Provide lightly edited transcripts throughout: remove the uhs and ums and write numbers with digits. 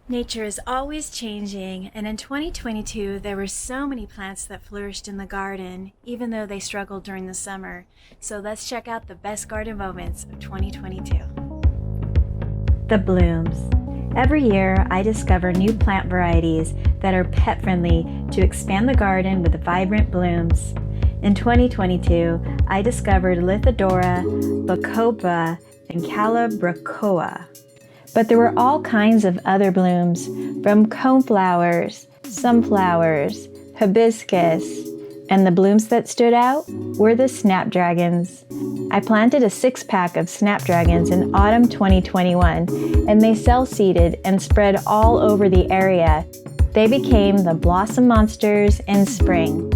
Nature is always changing, and in 2022 there were so many plants that flourished in the garden, even though they struggled during the summer. So let's check out the best garden moments of 2022. The blooms. Every year I discover new plant varieties that are pet friendly to expand the garden with vibrant blooms. In 2022 I discovered Lithidora, Bacopa, and Calabracoa. But there were all kinds of other blooms, from coneflowers, sunflowers, hibiscus, and the blooms that stood out were the snapdragons. I planted a 6-pack of snapdragons in autumn 2021, and they cell-seeded and spread all over the area. They became the blossom monsters in spring.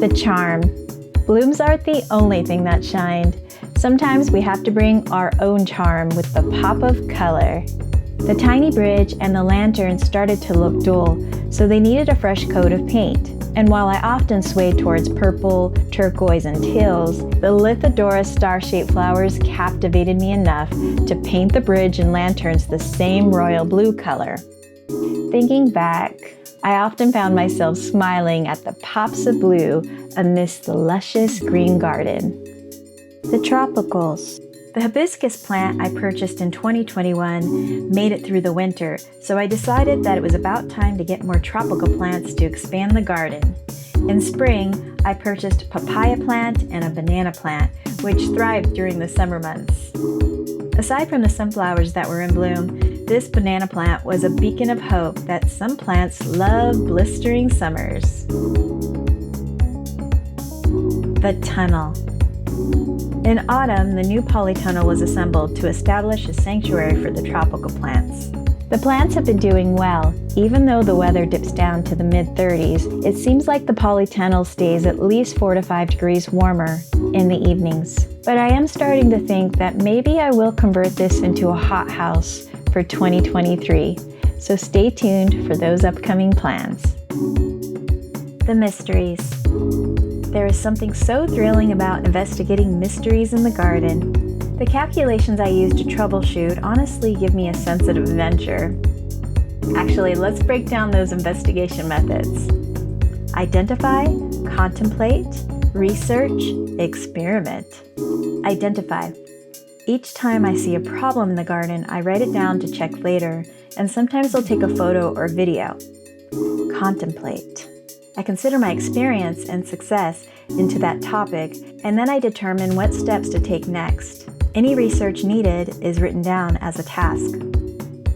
The charm. Blooms aren't the only thing that shined. Sometimes we have to bring our own charm with the pop of color. The tiny bridge and the lantern started to look dull, so they needed a fresh coat of paint. And while I often swayed towards purple, turquoise, and teals, the Lithidora star-shaped flowers captivated me enough to paint the bridge and lanterns the same royal blue color. Thinking back, I often found myself smiling at the pops of blue amidst the luscious green garden. The tropicals. The hibiscus plant I purchased in 2021 made it through the winter, so I decided that it was about time to get more tropical plants to expand the garden. In spring, I purchased a papaya plant and a banana plant, which thrived during the summer months. Aside from the sunflowers that were in bloom, this banana plant was a beacon of hope that some plants love blistering summers. The tunnel. In autumn, the new polytunnel was assembled to establish a sanctuary for the tropical plants. The plants have been doing well. Even though the weather dips down to the mid-30s, it seems like the polytunnel stays at least 4 to 5 degrees warmer in the evenings. But I am starting to think that maybe I will convert this into a hothouse for 2023. So stay tuned for those upcoming plans. The mysteries. There is something so thrilling about investigating mysteries in the garden. The calculations I use to troubleshoot honestly give me a sense of adventure. Actually, let's break down those investigation methods. Identify, contemplate, research, experiment. Identify. Each time I see a problem in the garden, I write it down to check later, and sometimes I'll take a photo or video. Contemplate. I consider my experience and success into that topic, and then I determine what steps to take next. Any research needed is written down as a task.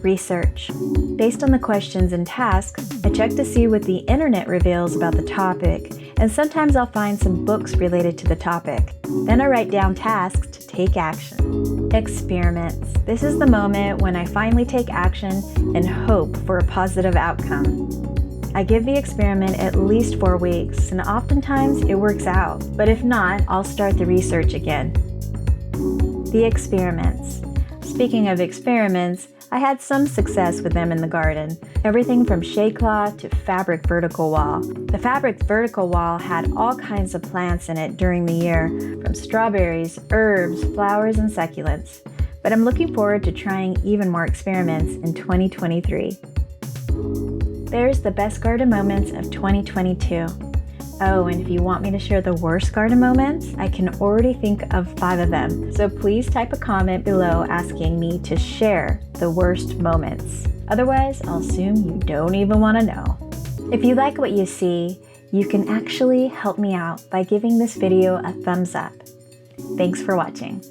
Research. Based on the questions and tasks, I check to see what the internet reveals about the topic, and sometimes I'll find some books related to the topic. Then I write down tasks to take action. Experiments. This is the moment when I finally take action and hope for a positive outcome. I give the experiment at least 4 weeks, and oftentimes it works out, but if not, I'll start the research again. The experiments. Speaking of experiments, I had some success with them in the garden. Everything from shade cloth to fabric vertical wall. The fabric vertical wall had all kinds of plants in it during the year, from strawberries, herbs, flowers, and succulents. But I'm looking forward to trying even more experiments in 2023. There's the best garden moments of 2022. Oh, and if you want me to share the worst garden moments, I can already think of 5 of them. So please type a comment below asking me to share the worst moments. Otherwise, I'll assume you don't even want to know. If you like what you see, you can actually help me out by giving this video a thumbs up. Thanks for watching.